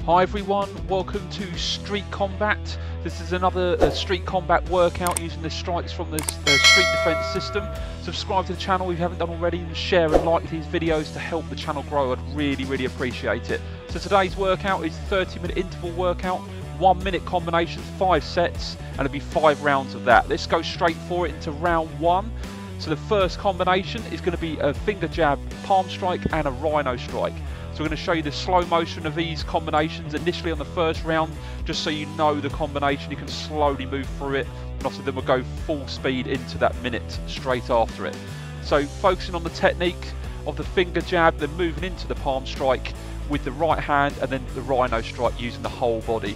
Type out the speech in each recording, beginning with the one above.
Hi everyone, welcome to Street Combat. This is another Street Combat workout using the strikes from the Street Defense system. Subscribe to the channel if you haven't done already, and share and like these videos to help the channel grow. I'd really appreciate it. So today's workout is 30-minute interval workout, 1 minute combinations, 5 sets, and it'll be 5 rounds of that. Let's go straight for it into round 1. So the first combination is going to be a finger jab, palm strike and a rhino strike. So we're going to show you the slow motion of these combinations initially on the first round, just so you know the combination, you can slowly move through it, and obviously then we'll go full speed into that minute straight after it. So focusing on the technique of the finger jab, then moving into the palm strike with the right hand, and then the rhino strike using the whole body.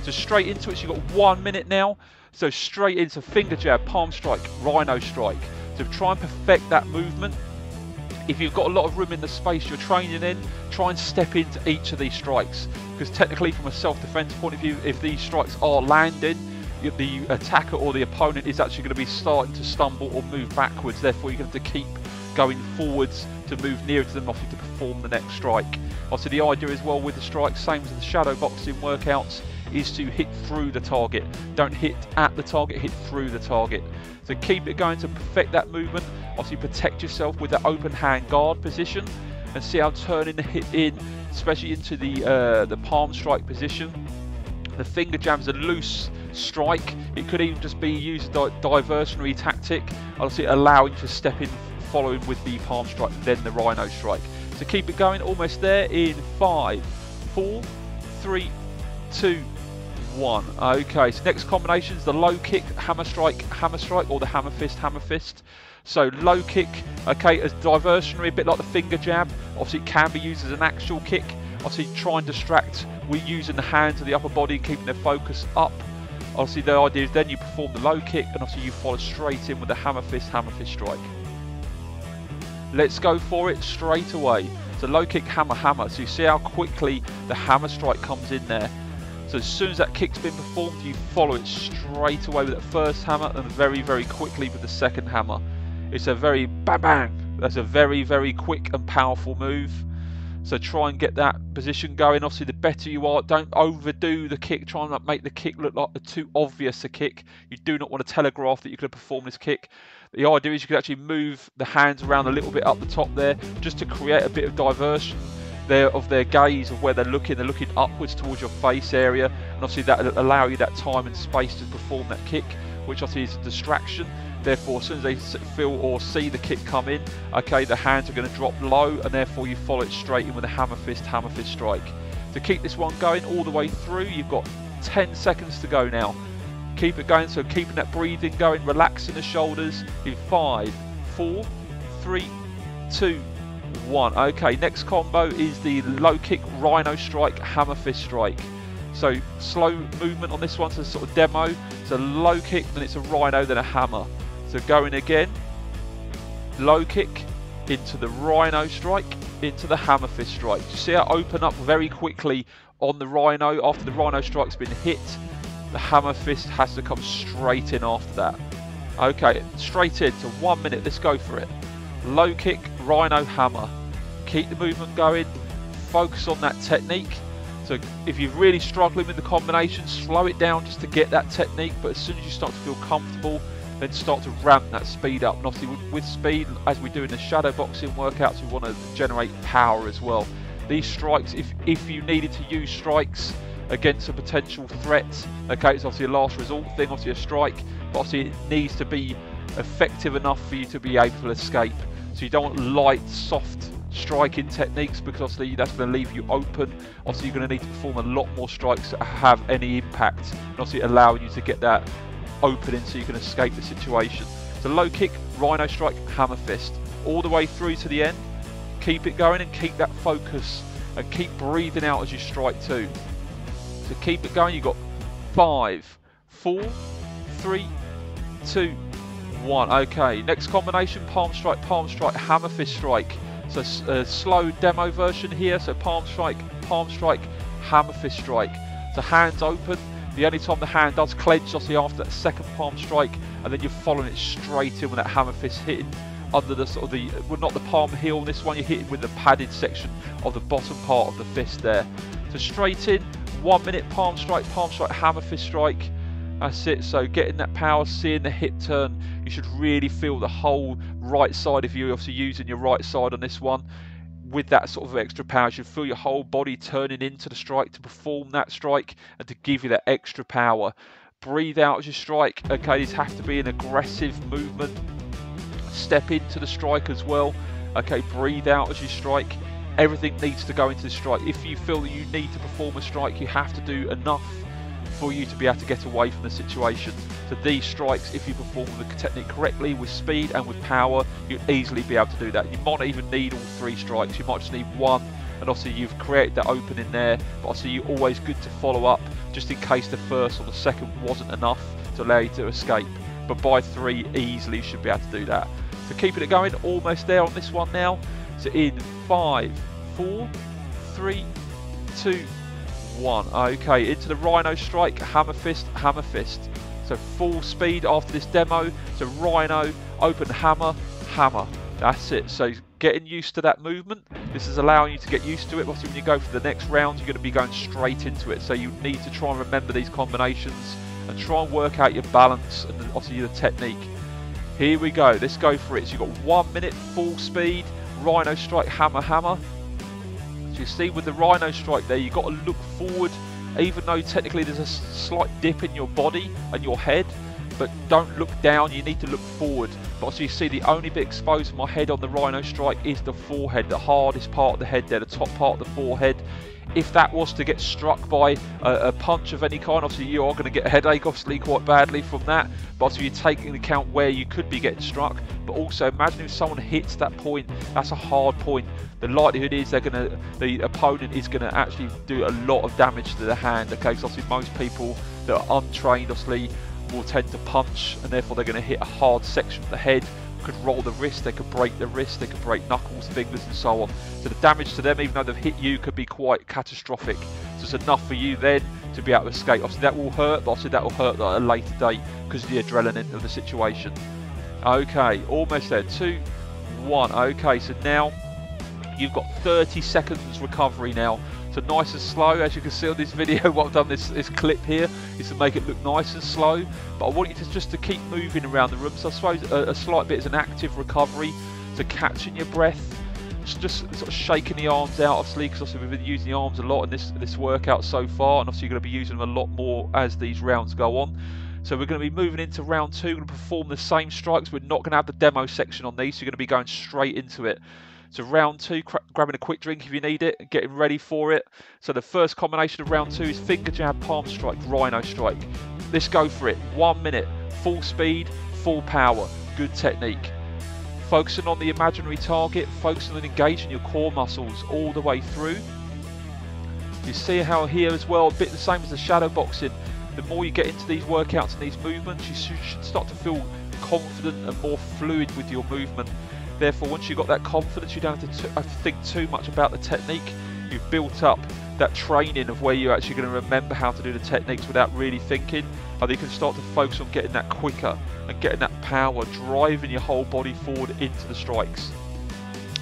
So straight into it, so you've got 1 minute now, so straight into finger jab, palm strike, rhino strike. So try and perfect that movement. If you've got a lot of room in the space you're training in, try and step into each of these strikes, because technically from a self-defense point of view, if these strikes are landing, the attacker or the opponent is actually going to be starting to stumble or move backwards. Therefore you're going to have to keep going forwards to move nearer to them, obviously, to perform the next strike. Also, the idea as well with the strikes, same as the shadow boxing workouts, is to hit through the target. Don't hit at the target, hit through the target. So keep it going to perfect that movement. Obviously protect yourself with that open hand guard position, and see how turning the hit in, especially into the palm strike position. The finger jab is a loose strike. It could even just be used as a diversionary tactic, obviously allowing you to step in, following with the palm strike, then the rhino strike. So keep it going, almost there in 5, 4, 3, 2, 1. Okay, so next combination is the low kick, hammer strike, or the hammer fist. So low kick, okay, as diversionary, a bit like the finger jab. Obviously it can be used as an actual kick. Obviously try and distract, we're using the hands of the upper body and keeping their focus up. Obviously the idea is then you perform the low kick, and obviously you follow straight in with the hammer fist strike. Let's go for it straight away. So low kick, hammer. So you see how quickly the hammer strike comes in there. So as soon as that kick's been performed, you follow it straight away with that first hammer, and very quickly with the second hammer. It's a very bang. That's a very quick and powerful move. So try and get that position going. Obviously the better you are, don't overdo the kick. Try and not make the kick look like too obvious a kick. You do not want to telegraph that you're going to perform this kick. The idea is you can actually move the hands around a little bit up the top there, just to create a bit of diversion there of their gaze of where they're looking upwards towards your face area, and obviously that will allow you that time and space to perform that kick, which obviously is a distraction. Therefore as soon as they feel or see the kick come in, okay, the hands are going to drop low, and therefore you follow it straight in with a hammer fist strike. To keep this one going all the way through, you've got 10 seconds to go now. Keep it going, so keeping that breathing going, relaxing the shoulders in 5, 4, 3, 2, 1. Okay, next combo is the low kick, rhino strike, hammer fist strike. So slow movement on this one, so sort of demo. So low kick, then it's a rhino, then a hammer. So going again, low kick into the rhino strike, into the hammer fist strike. You see how open up very quickly on the rhino. After the rhino strike's been hit, the hammer fist has to come straight in after that. Okay, straight in to 1 minute. Let's go for it. Low kick, rhino, hammer. Keep the movement going. Focus on that technique. So if you're really struggling with the combination, slow it down just to get that technique. But as soon as you start to feel comfortable, then start to ramp that speed up. And obviously with speed, as we do in the shadow boxing workouts, we want to generate power as well. These strikes, if you needed to use strikes against a potential threat, okay, it's obviously a last resort thing, obviously a strike, but obviously it needs to be effective enough for you to be able to escape. So you don't want light, soft striking techniques, because obviously that's going to leave you open. Obviously you're going to need to perform a lot more strikes to have any impact, and obviously allow you to get that opening so you can escape the situation. So low kick, rhino strike, hammer fist, all the way through to the end. Keep it going and keep that focus, and keep breathing out as you strike too. So keep it going. You've got 5, 4, 3, 2, 1. Okay, next combination, palm strike, hammer fist strike. So a slow demo version here. So palm strike, hammer fist strike. So hands open. The only time the hand does clench, obviously after that second palm strike, and then you're following it straight in with that hammer fist hitting under the sort of the, well, not the palm heel. This one you're hitting with the padded section of the bottom part of the fist there. So straight in, 1 minute palm strike, hammer fist strike. That's it. So getting that power, seeing the hip turn, you should really feel the whole right side of you, obviously using your right side on this one. With that sort of extra power, you should feel your whole body turning into the strike to perform that strike and to give you that extra power. Breathe out as you strike. Okay, these have to be an aggressive movement. Step into the strike as well. Okay, breathe out as you strike. Everything needs to go into the strike. If you feel that you need to perform a strike, you have to do enough for you to be able to get away from the situation. So these strikes, if you perform the technique correctly, with speed and with power, you'll easily be able to do that. You might not even need all 3 strikes, you might just need 1, and obviously you've created that opening there, but obviously you're always good to follow up, just in case the first or the second wasn't enough to allow you to escape. But by 3, easily you should be able to do that. So keeping it going, almost there on this one now. So in 5, 4, 3, 2, 1. Okay, into the rhino strike, hammer fist, hammer fist. So full speed after this demo. So rhino, open hammer, hammer. That's it. So getting used to that movement. This is allowing you to get used to it. Obviously when you go for the next round, you're going to be going straight into it. So you need to try and remember these combinations and try and work out your balance and obviously the technique. Here we go. Let's go for it. So you've got 1 minute full speed, rhino strike, hammer, hammer. So you see with the rhino strike there, you've got to look forward, even though technically there's a slight dip in your body and your head, but don't look down, you need to look forward. But also you see the only bit exposed in my head on the rhino strike is the forehead, the hardest part of the head there, the top part of the forehead. If that was to get struck by a punch of any kind, obviously you are going to get a headache, obviously quite badly from that. But obviously you're taking into account where you could be getting struck. But also imagine if someone hits that point, that's a hard point. The likelihood is the opponent is going to actually do a lot of damage to the hand. Okay, so obviously most people that are untrained obviously will tend to punch, and therefore they're going to hit a hard section of the head. Could roll the wrist, they could break the wrist, they could break knuckles, fingers and so on. So the damage to them, even though they've hit you, could be quite catastrophic. So it's enough for you then to be able to escape. Obviously that will hurt, but obviously that will hurt at a later date because of the adrenaline of the situation. Okay, almost there, 2, 1. Okay, so now you've got 30 seconds recovery now. So nice and slow, as you can see on this video, what I've done this clip here is to make it look nice and slow. But I want you to just to keep moving around the room. So I suppose a slight bit is an active recovery, so catching your breath, just sort of shaking the arms out, obviously, because obviously we've been using the arms a lot in this workout so far, and obviously you're going to be using them a lot more as these rounds go on. So we're going to be moving into round 2, we're going to perform the same strikes. We're not going to have the demo section on these, so you're going to be going straight into it. So round 2, grabbing a quick drink if you need it, getting ready for it. So the first combination of round 2 is finger jab, palm strike, rhino strike. Let's go for it. 1 minute, full speed, full power, good technique. Focusing on the imaginary target, focusing on engaging your core muscles all the way through. You see how here as well, a bit the same as the shadow boxing. The more you get into these workouts and these movements, you should start to feel confident and more fluid with your movement. Therefore, once you've got that confidence, you don't have to think too much about the technique. You've built up that training of where you're actually going to remember how to do the techniques without really thinking. And you can start to focus on getting that quicker and getting that power, driving your whole body forward into the strikes.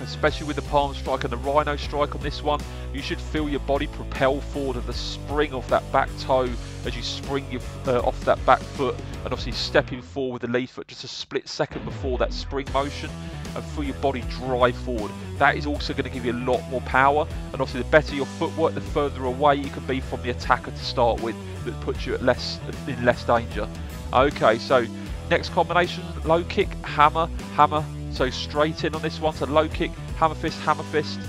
Especially with the palm strike and the rhino strike on this one, you should feel your body propel forward and the spring of that back toe as you spring off that back foot, and obviously stepping forward with the lead foot just a split second before that spring motion, and feel your body drive forward. That is also going to give you a lot more power, and obviously the better your footwork, the further away you can be from the attacker to start with. That puts you at in less danger. Okay, so next combination, low kick, hammer, hammer. So straight in on this one, so low kick, hammer fist,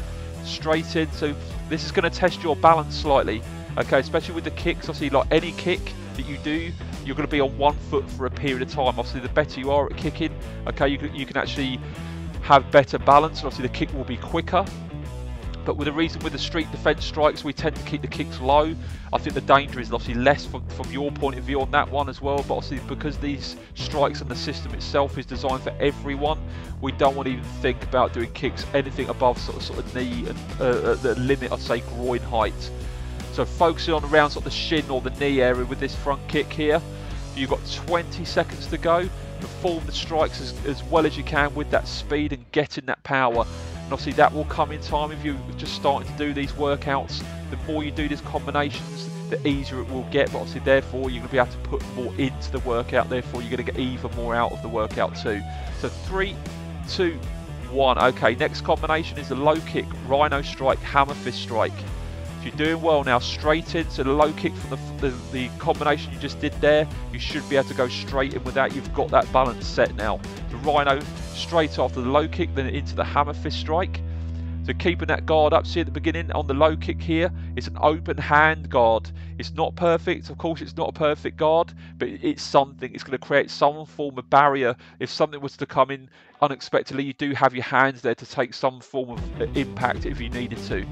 straight in. So this is going to test your balance slightly, okay, especially with the kicks. Obviously, like any kick that you do, you're going to be on one foot for a period of time. Obviously, the better you are at kicking, okay, you can actually have better balance, and obviously the kick will be quicker. But with the reason with the street defense strikes, we tend to keep the kicks low. I think the danger is obviously less from your point of view on that one as well. But obviously because these strikes and the system itself is designed for everyone, we don't want to even think about doing kicks anything above sort of knee and the limit, I'd say, groin height. So focusing on around sort of the shin or the knee area with this front kick here. You've got 20 seconds to go. Perform the strikes as well as you can with that speed and getting that power. And obviously that will come in time if you're just starting to do these workouts. the more you do these combinations, the easier it will get, but obviously therefore you're going to be able to put more into the workout, therefore you're going to get even more out of the workout too. So 3, 2, 1. Okay, next combination is the low kick, rhino strike, hammer fist strike. So you're doing well now, straight in, so the low kick from the combination you just did there, you should be able to go straight in with that. You've got that balance set now. The rhino straight after the low kick, then into the hammer fist strike. So keeping that guard up, see at the beginning on the low kick here, it's an open hand guard. It's not perfect, of course it's not a perfect guard, but it's something. It's going to create some form of barrier. If something was to come in unexpectedly, you do have your hands there to take some form of impact if you needed to.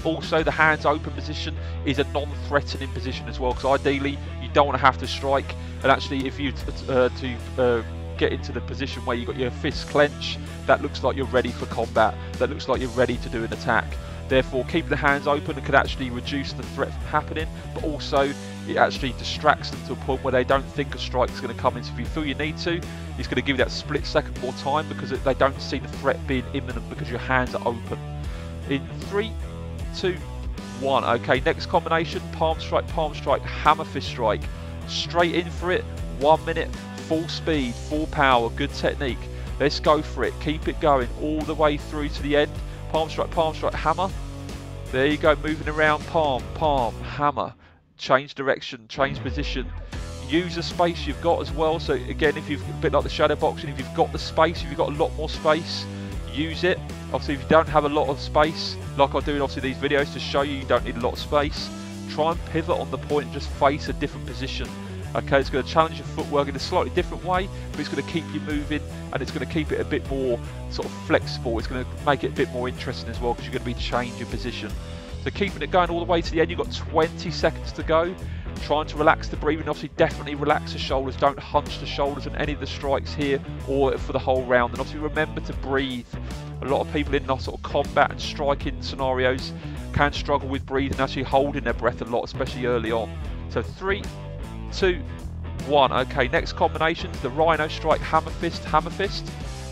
Also, the hands open position is a non-threatening position as well, because ideally you don't want to have to strike, and actually if you get into the position where you've got your fists clenched, that looks like you're ready for combat, that looks like you're ready to do an attack. Therefore, keeping the hands open can actually reduce the threat from happening, but also it actually distracts them to a point where they don't think a strike is going to come in. So if you feel you need to, it's going to give you that split second more time, because they don't see the threat being imminent because your hands are open. In 3, 2, 1. Okay, next combination, palm strike, hammer fist strike. Straight in for it, 1 minute, full speed, full power, good technique. Let's go for it. Keep it going all the way through to the end. Palm strike, hammer. There you go, moving around, palm, hammer. Change direction, change position. Use the space you've got as well. So again, if you've a bit like the shadow boxing, if you've got the space, if you've got a lot more space, use it. Obviously, if you don't have a lot of space, like I do in obviously these videos to show you don't need a lot of space, try and pivot on the point and just face a different position. Okay, it's going to challenge your footwork in a slightly different way, but it's going to keep you moving, and it's going to keep it a bit more sort of flexible. It's going to make it a bit more interesting as well, because you're going to be changing position. So keeping it going all the way to the end, you've got 20 seconds to go. Trying to relax the breathing, obviously definitely relax the shoulders, don't hunch the shoulders on any of the strikes here or for the whole round. And obviously remember to breathe. A lot of people in the sort of combat and striking scenarios can struggle with breathing, actually holding their breath a lot, especially early on. So 3, 2, 1. Okay, next combination is the rhino strike, hammer fist.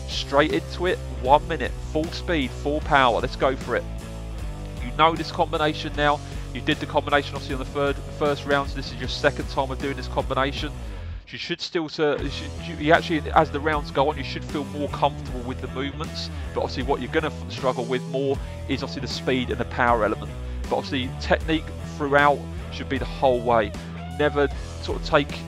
Straight into it, 1 minute, full speed, full power. Let's go for it. You know this combination now. You did the combination obviously on the first round, so this is your second time of doing this combination. You should still, you actually, as the rounds go on, you should feel more comfortable with the movements. But obviously what you're going to struggle with more is obviously the speed and the power element. But obviously technique throughout should be the whole way. Never sort of take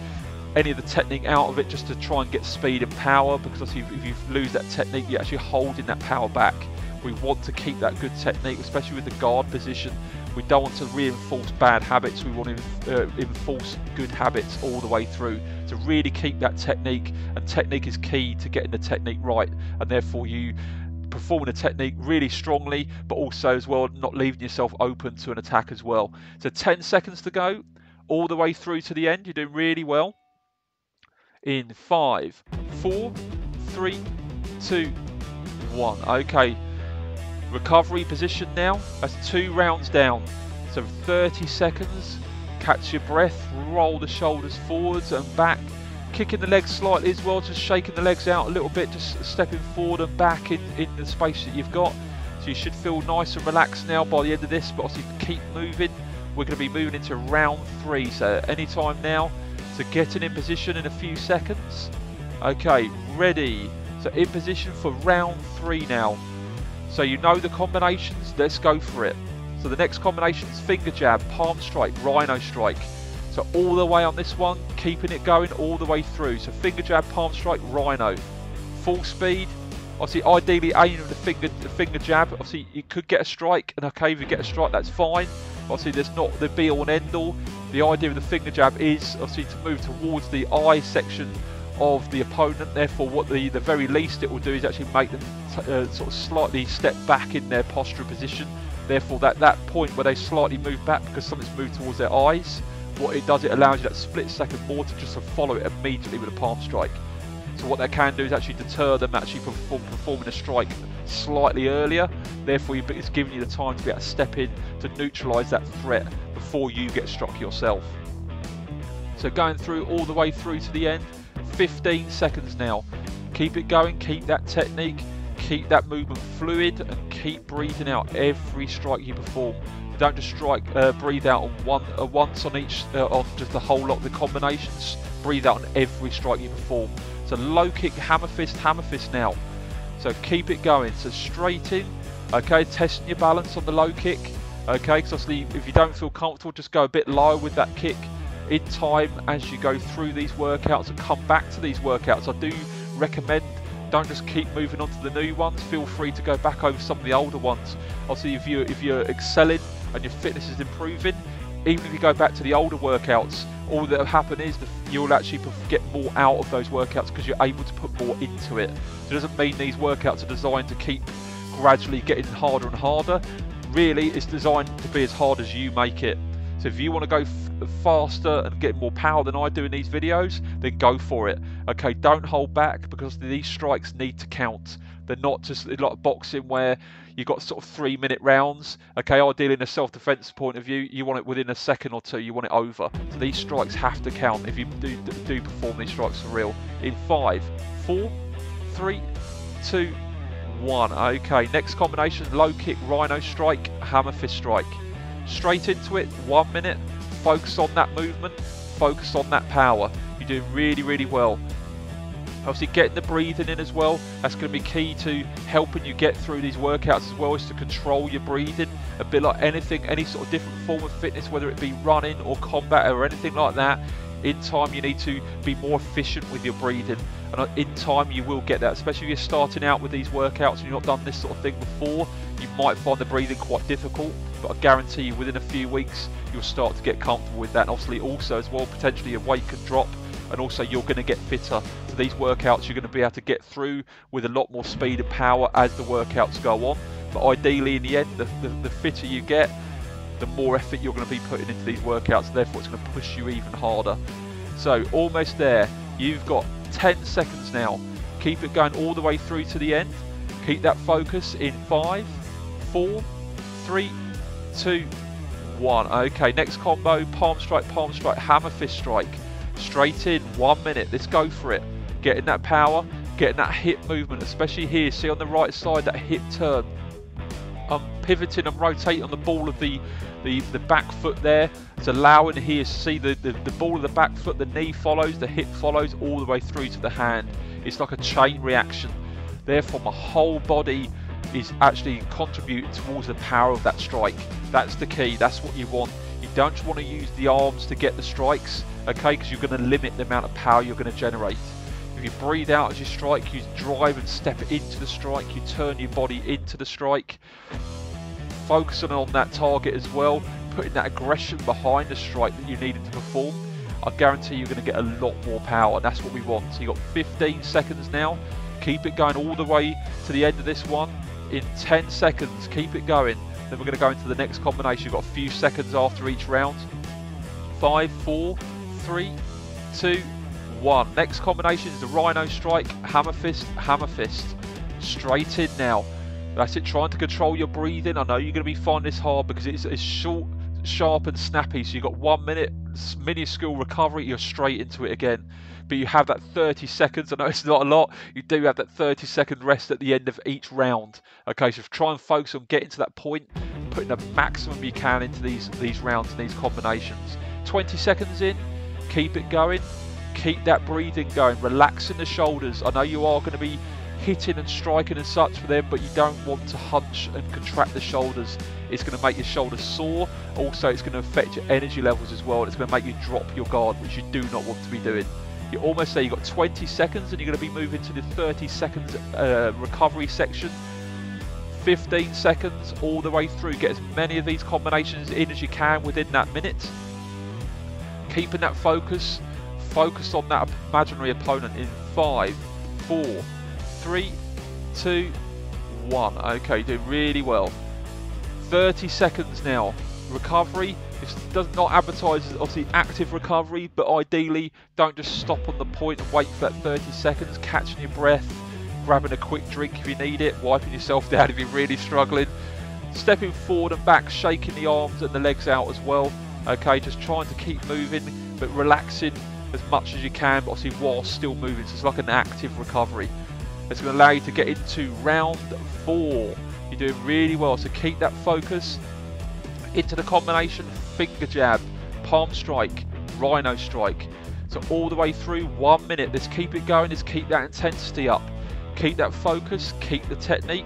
any of the technique out of it just to try and get speed and power, because obviously if you lose that technique, you're actually holding that power back. We want to keep that good technique, especially with the guard position. We don't want to reinforce bad habits, we want to enforce good habits all the way through to really keep that technique, and technique is key to getting the technique right, and therefore you performing the technique really strongly, but also as well not leaving yourself open to an attack as well. So 10 seconds to go, all the way through to the end. You're doing really well. In 5, 4, 3, 2, 1. Okay. Recovery position now. That's 2 rounds down. So 30 seconds. Catch your breath. Roll the shoulders forwards and back. Kicking the legs slightly as well. Just shaking the legs out a little bit. Just stepping forward and back in the space that you've got. So you should feel nice and relaxed now by the end of this. But obviously keep moving. We're going to be moving into round 3. So any time now. So getting in position in a few seconds. Okay, ready. So in position for round 3 now. So you know the combinations, let's go for it. So the next combination is finger jab, palm strike, rhino strike. So all the way on this one, keeping it going all the way through. So finger jab, palm strike, rhino. Full speed. Obviously ideally aiming with the finger jab. Obviously you could get a strike, and okay, if you get a strike that's fine. Obviously there's not the be all and end all. The idea of the finger jab is obviously to move towards the eye section of the opponent. Therefore what the very least it will do is actually make them sort of slightly step back in their postural position. Therefore that point where they slightly move back because something's moved towards their eyes, what it does, it allows you that split second more to just follow it immediately with a palm strike. So what that can do is actually deter them actually from performing a strike slightly earlier. Therefore it's giving you the time to be able to step in to neutralise that threat before you get struck yourself. So going through all the way through to the end, 15 seconds now. Keep it going, keep that technique, keep that movement fluid, and keep breathing out every strike you perform. Don't just breathe out on once on each, on just the whole lot of the combinations. Breathe out on every strike you perform. So low kick, hammer fist now. So keep it going. So straight in, okay, testing your balance on the low kick, okay, because obviously if you don't feel comfortable, just go a bit lower with that kick. In time, as you go through these workouts and come back to these workouts, I do recommend, don't just keep moving on to the new ones. Feel free to go back over some of the older ones. Obviously, if you're excelling and your fitness is improving, even if you go back to the older workouts, all that will happen is you'll actually get more out of those workouts because you're able to put more into it. So it doesn't mean these workouts are designed to keep gradually getting harder and harder. Really, it's designed to be as hard as you make it. So if you want to go faster and get more power than I do in these videos, then go for it. Okay, don't hold back, because these strikes need to count. They're not just like boxing where you've got sort of 3-minute rounds. Okay, ideally in a self-defense point of view, you want it within a second or two, you want it over. So these strikes have to count if you do perform these strikes for real. In 5, 4, 3, 2, 1. Okay, next combination, low kick, rhino strike, hammer fist strike. Straight into it, 1 minute, focus on that movement, focus on that power. You're doing really, really well. Obviously getting the breathing in as well, that's going to be key to helping you get through these workouts as well, is to control your breathing. A bit like anything, any sort of different form of fitness, whether it be running or combat or anything like that, in time you need to be more efficient with your breathing. And in time you will get that, especially if you're starting out with these workouts and you've not done this sort of thing before. You might find the breathing quite difficult, but I guarantee you within a few weeks you'll start to get comfortable with that. And obviously also as well, potentially your weight can drop, and also you're going to get fitter. So these workouts you're going to be able to get through with a lot more speed and power as the workouts go on. But ideally in the end, the fitter you get, the more effort you're going to be putting into these workouts, therefore it's going to push you even harder. So almost there, you've got 10 seconds now. Keep it going all the way through to the end. Keep that focus in 5, 4, 3, 2, 1. Okay, next combo, palm strike, hammer fist strike. Straight in, 1 minute, let's go for it. Getting that power, getting that hip movement, especially here, see on the right side, that hip turn. I'm pivoting and rotating on the ball of the back foot there. It's allowing here to see the ball of the back foot, the knee follows, the hip follows all the way through to the hand. It's like a chain reaction. Therefore my whole body is actually contributing towards the power of that strike. That's the key, that's what you want. You don't just want to use the arms to get the strikes, okay, because you're going to limit the amount of power you're going to generate. If you breathe out as you strike, you drive and step into the strike, you turn your body into the strike. Focusing on that target as well, putting that aggression behind the strike that you needed to perform. I guarantee you're going to get a lot more power. That's what we want. So you've got 15 seconds now. Keep it going all the way to the end of this one. In 10 seconds, keep it going. Then we're going to go into the next combination. You've got a few seconds after each round. 5, 4, 3, 2, 1. Next combination is the rhino strike, hammer fist, straight in now. That's it, trying to control your breathing. I know you're going to be finding this hard because it's short, sharp and snappy. So you've got 1 minute, minuscule recovery, you're straight into it again. But you have that 30 seconds, I know it's not a lot, you do have that 30-second rest at the end of each round. Okay, so try and focus on getting to that point, putting the maximum you can into these rounds and these combinations. 20 seconds in, keep it going, keep that breathing going, relaxing the shoulders. I know you are going to be hitting and striking and such for them, but you don't want to hunch and contract the shoulders. It's going to make your shoulders sore. Also, it's going to affect your energy levels as well. It's going to make you drop your guard, which you do not want to be doing. You're almost there. You've got 20 seconds and you're going to be moving to the 30 seconds recovery section. 15 seconds all the way through. Get as many of these combinations in as you can within that minute. Keeping that focus. Focus on that imaginary opponent in 5, 4, 3, 2, 1. Okay, doing really well. 30 seconds now. Recovery. It does not advertise as obviously active recovery, but ideally don't just stop on the point and wait for that 30 seconds. Catching your breath, grabbing a quick drink if you need it, wiping yourself down if you're really struggling. Stepping forward and back, shaking the arms and the legs out as well. Okay, just trying to keep moving, but relaxing as much as you can, but obviously while still moving. So it's like an active recovery. It's going to allow you to get into round 4. You're doing really well, so keep that focus. Into the combination, finger jab, palm strike, rhino strike. So all the way through, 1 minute. Let's keep it going, let's keep that intensity up. Keep that focus, keep the technique.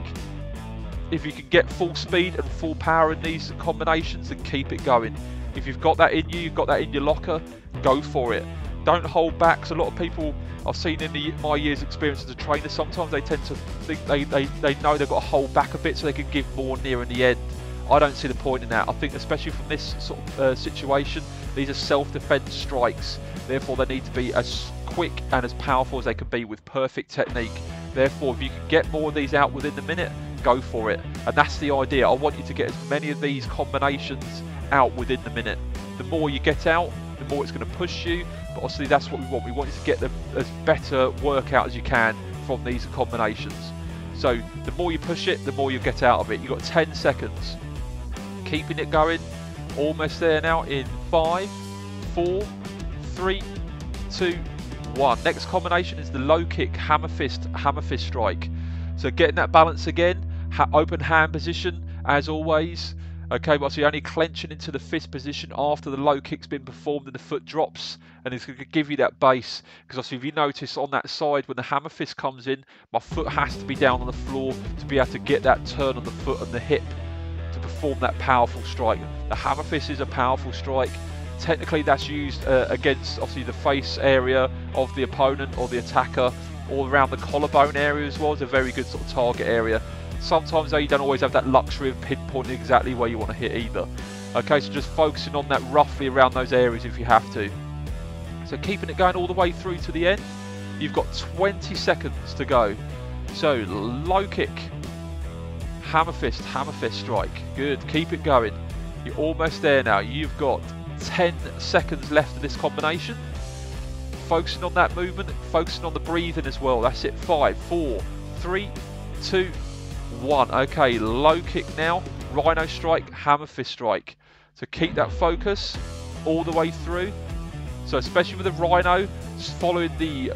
If you can get full speed and full power in these combinations, then keep it going. If you've got that in you, you've got that in your locker, go for it. Don't hold back. Because a lot of people I've seen in my years experience as a trainer, sometimes they tend to think they know they've got to hold back a bit so they can give more near in the end. I don't see the point in that. I think especially from this sort of situation, these are self-defense strikes. Therefore they need to be as quick and as powerful as they can be with perfect technique. Therefore if you can get more of these out within the minute, go for it. And that's the idea. I want you to get as many of these combinations out within the minute. The more you get out, the more it's going to push you, but obviously that's what we want. We want you to get the as better workout as you can from these combinations. So the more you push it, the more you get out of it. You've got 10 seconds. Keeping it going, almost there now in 5, 4, 3, 2, 1. Next combination is the low kick, hammer fist strike. So getting that balance again, open hand position as always. Okay, but so you're only clenching into the fist position after the low kick's been performed and the foot drops, and it's going to give you that base. Because obviously if you notice on that side when the hammer fist comes in, my foot has to be down on the floor to be able to get that turn on the foot and the hip to perform that powerful strike. The hammer fist is a powerful strike. Technically that's used against obviously the face area of the opponent or the attacker, or around the collarbone area as well. It's a very good sort of target area. Sometimes though you don't always have that luxury of pinpointing exactly where you want to hit either. Okay, so just focusing on that roughly around those areas if you have to. So keeping it going all the way through to the end. You've got 20 seconds to go. So low kick, hammer fist strike. Good, keep it going. You're almost there now. You've got 10 seconds left of this combination. Focusing on that movement, focusing on the breathing as well. That's it. 5, 4, 3, 2, 1. Okay, low kick now, rhino strike, hammer fist strike. So keep that focus all the way through. So especially with the rhino, just following the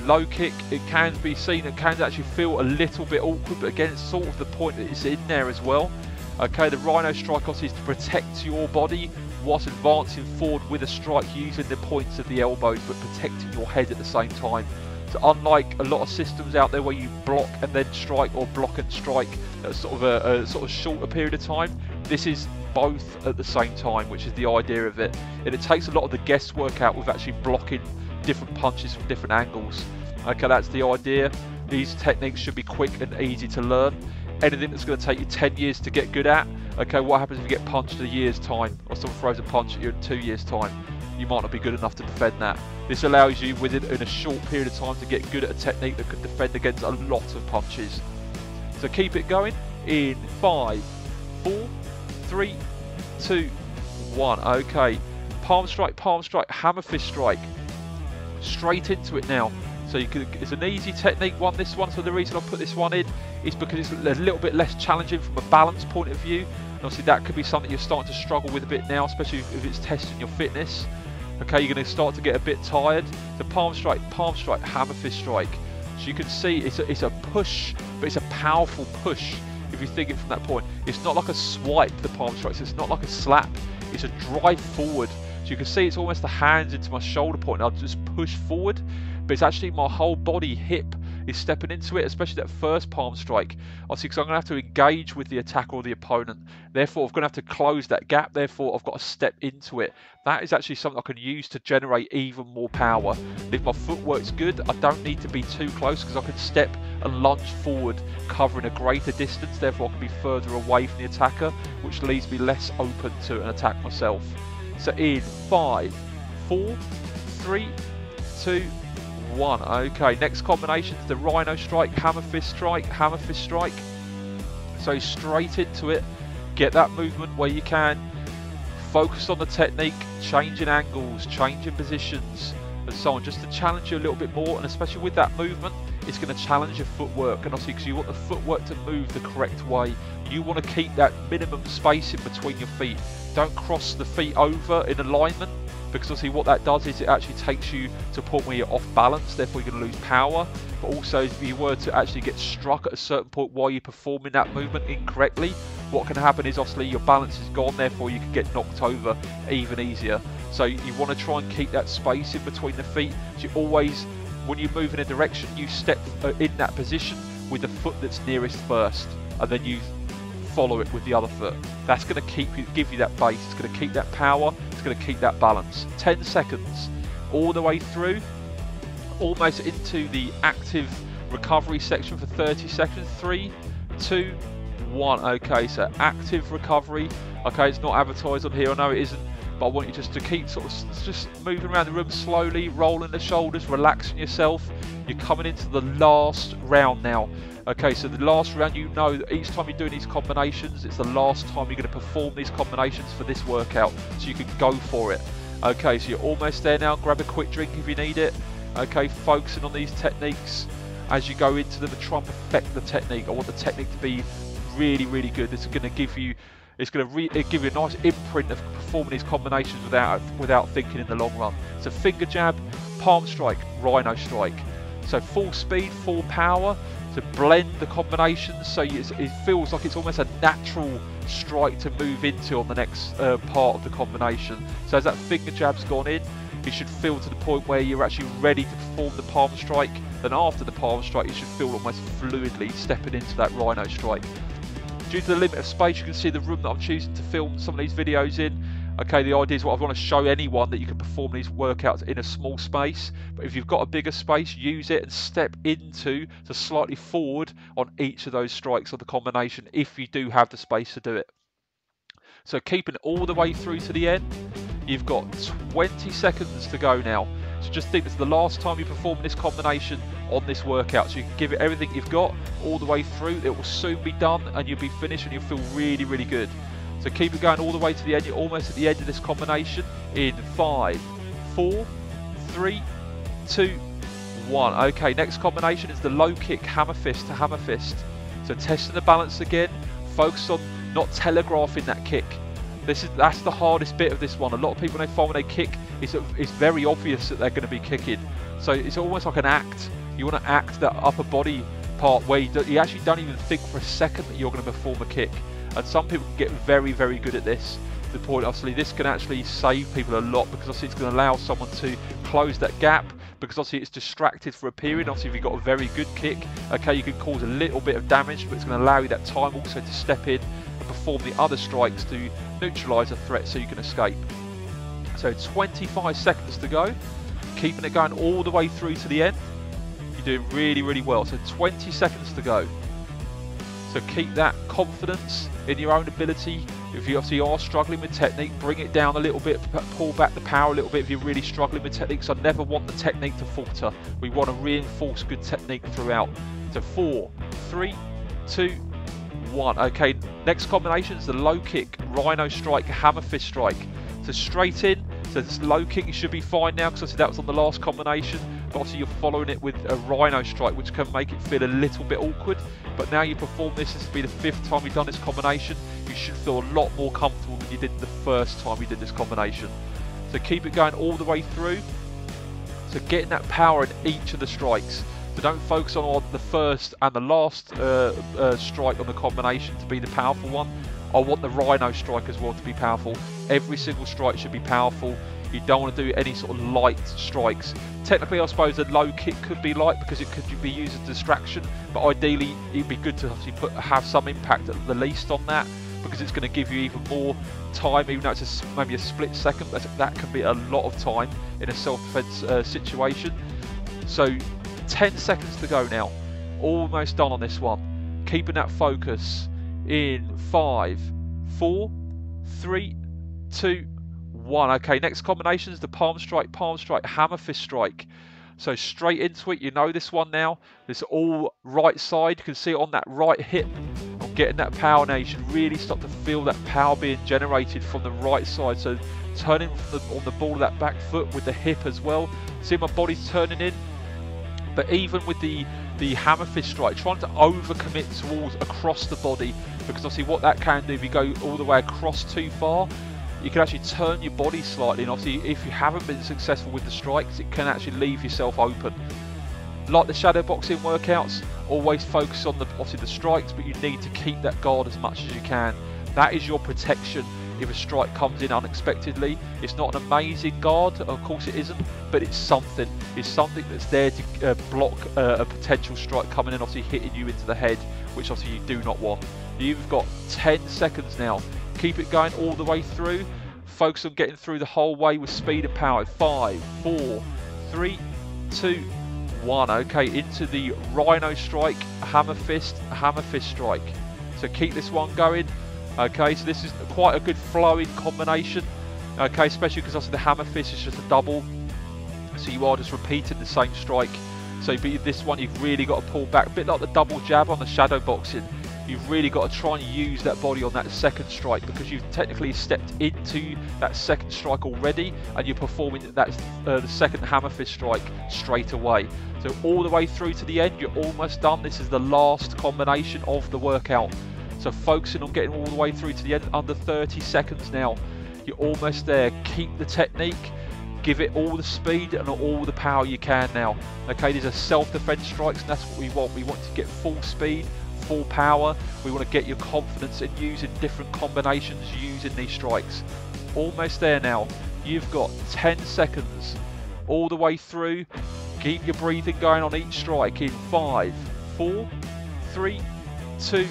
low kick, it can be seen, it can actually feel a little bit awkward, but again, it's sort of the point that it's in there as well. Okay, the rhino strike obviously is to protect your body whilst advancing forward with a strike using the points of the elbows, but protecting your head at the same time. So unlike a lot of systems out there where you block and then strike, or block and strike at sort of a sort of shorter period of time, this is both at the same time, which is the idea of it. And it takes a lot of the guesswork out with actually blocking different punches from different angles. Okay, that's the idea. These techniques should be quick and easy to learn. Anything that's going to take you 10 years to get good at, okay, what happens if you get punched in a year's time, or someone throws a punch at you in 2 years' time? You might not be good enough to defend that. This allows you within a short period of time to get good at a technique that can defend against a lot of punches. So keep it going in 5, 4, 3, 2, 1. Okay, palm strike, hammer fist strike. Straight into it now. So it's an easy technique one, this one. So the reason I put this one in is because it's a little bit less challenging from a balance point of view. And obviously that could be something you're starting to struggle with a bit now, especially if it's testing your fitness. Okay, you're going to start to get a bit tired. So palm strike, hammer fist strike. So you can see it's a push, but it's a powerful push if you think it from that point. It's not like a swipe, the palm strike. So it's not like a slap. It's a drive forward. So you can see it's almost the hands into my shoulder point. I'll just push forward, but it's actually my whole body, hip, is stepping into it, especially that first palm strike. Obviously, because I'm going to have to engage with the attacker or the opponent. Therefore, I'm going to have to close that gap. Therefore, I've got to step into it. That is actually something I can use to generate even more power. If my footwork's good, I don't need to be too close because I can step and lunge forward, covering a greater distance. Therefore, I can be further away from the attacker, which leaves me less open to an attack myself. So in 5, 4, 3, 2, 1. Okay, next combination is the rhino strike, hammer fist strike. So straight into it, get that movement where you can, focus on the technique, changing angles, changing positions, and so on, just to challenge you a little bit more. And especially with that movement, it's going to challenge your footwork, and obviously because you want the footwork to move the correct way, you want to keep that minimum space in between your feet. Don't cross the feet over in alignment. because obviously what that does is it actually takes you to a point where you're off balance, therefore you're going to lose power. But also if you were to actually get struck at a certain point while you're performing that movement incorrectly, what can happen is obviously your balance is gone, therefore you can get knocked over even easier. So you want to try and keep that space in between the feet. So you always, when you move in a direction, you step in that position with the foot that's nearest first, and then you follow it with the other foot. That's going to give you that base, it's going to keep that power, it's going to keep that balance. 10 seconds all the way through, almost into the active recovery section for 30 seconds. 3, 2, 1. Okay, so active recovery. Okay, it's not advertised on here, I know it isn't, but I want you just to keep sort of just moving around the room slowly, rolling the shoulders, relaxing yourself. You're coming into the last round now. Okay, so the last round, you know that each time you're doing these combinations, it's the last time you're going to perform these combinations for this workout, so you can go for it. Okay, so you're almost there now. Grab a quick drink if you need it. Okay, focusing on these techniques as you go into them and try and perfect the technique. I want the technique to be really, really good. This is going to give you, it's going to give you a nice imprint of performing these combinations without thinking in the long run. So finger jab, palm strike, rhino strike. So full speed, full power, to blend the combinations, so it feels like it's almost a natural strike to move into on the next part of the combination. So as that finger jab's gone in, you should feel to the point where you're actually ready to perform the palm strike. Then after the palm strike, you should feel almost fluidly stepping into that rhino strike. Due to the limit of space, you can see the room that I'm choosing to film some of these videos in. Okay, the idea is what I want to show anyone, that you can perform these workouts in a small space, but if you've got a bigger space, use it and step into to slightly forward on each of those strikes of the combination if you do have the space to do it. So keeping it all the way through to the end, you've got 20 seconds to go now. So just think it's the last time you perform this combination on this workout, so you can give it everything you've got all the way through. It will soon be done and you'll be finished and you'll feel really, really good. So keep it going all the way to the end. You're almost at the end of this combination in 5, 4, 3, 2, 1. Okay, next combination is the low kick hammer fist to hammer fist. So testing the balance again, focus on not telegraphing that kick. That's the hardest bit of this one. A lot of people, when they find when they kick, it's very obvious that they're going to be kicking. So it's almost like an act. You want to act that upper body part where you actually don't even think for a second that you're going to perform a kick. And some people can get very, very good at this. The point, obviously, this can actually save people a lot, because obviously it's going to allow someone to close that gap, because obviously it's distracted for a period. Obviously, if you've got a very good kick, okay, you can cause a little bit of damage, but it's going to allow you that time also to step in and perform the other strikes to neutralise a threat so you can escape. So 25 seconds to go, keeping it going all the way through to the end. You're doing really, really well. So 20 seconds to go. So keep that confidence in your own ability. If you obviously are struggling with technique, bring it down a little bit, pull back the power a little bit if you're really struggling with technique. So I never want the technique to falter. We want to reinforce good technique throughout. So 4, 3, 2, 1. Okay, next combination is the low kick, rhino strike, hammer fist strike. So straight in, so this low kick you should be fine now, because obviously that was on the last combination. But obviously you're following it with a rhino strike, which can make it feel a little bit awkward. But now you perform this will be the 5th time you've done this combination. You should feel a lot more comfortable than you did the first time you did this combination. So keep it going all the way through. So getting that power in each of the strikes. So don't focus on the first and the last strike on the combination to be the powerful one. I want the rhino strike as well to be powerful. Every single strike should be powerful. You don't want to do any sort of light strikes. Technically, I suppose a low kick could be light because it could be used as a distraction, but ideally it'd be good to obviously have some impact at the least on that, because it's going to give you even more time, even though it's maybe a split second. That can be a lot of time in a self-defense situation. So 10 seconds to go now. Almost done on this one. Keeping that focus in 5, 4, 3, 2, 1. Okay, next combination is the palm strike, hammer fist strike. So straight into it. You know this one now. It's all right side. You can see it on that right hip. I'm getting that power now. You should really start to feel that power being generated from the right side. So turning on the ball of that back foot with the hip as well. See my body's turning in. But even with the hammer fist strike, trying to overcommit towards across the body, because obviously what that can do, if you go all the way across too far, you can actually turn your body slightly, and obviously if you haven't been successful with the strikes, it can actually leave yourself open. Like the shadow boxing workouts, always focus on obviously the strikes, but you need to keep that guard as much as you can. That is your protection if a strike comes in unexpectedly. It's not an amazing guard, of course it isn't, but it's something. It's something that's there to block a potential strike coming in, obviously hitting you into the head, which obviously you do not want. You've got 10 seconds now. Keep it going all the way through. Focus on getting through the whole way with speed and power. 5, 4, 3, 2, 1. Okay, into the Rhino strike, hammer fist strike. So keep this one going. Okay, so this is quite a good flowing combination. Okay, especially because obviously the hammer fist is just a double, so you are just repeating the same strike. So but this one you've really got to pull back, a bit like the double jab on the shadow boxing. You've really got to try and use that body on that second strike, because you've technically stepped into that second strike already, and you're performing that the second hammer fist strike straight away. So all the way through to the end, you're almost done. This is the last combination of the workout. So focusing on getting all the way through to the end, under 30 seconds now. You're almost there. Keep the technique, give it all the speed and all the power you can now. Okay, these are self-defense strikes, and that's what we want. We want to get full speed, full power. We want to get your confidence in using different combinations using these strikes. Almost there now. You've got 10 seconds all the way through. Keep your breathing going on each strike in 5, 4, 3, 2,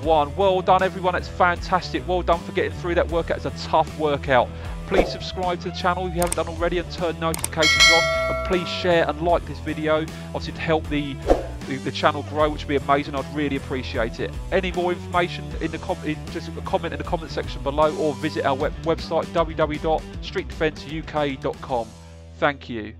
1. Well done everyone, it's fantastic. Well done for getting through that workout. It's a tough workout. Please subscribe to the channel if you haven't done already, and turn notifications on, and please share and like this video, obviously to help the channel grow, which would be amazing. I'd really appreciate it. Any more information in the just comment in the comment section below, or visit our website www.streetdefenseuk.com. Thank you.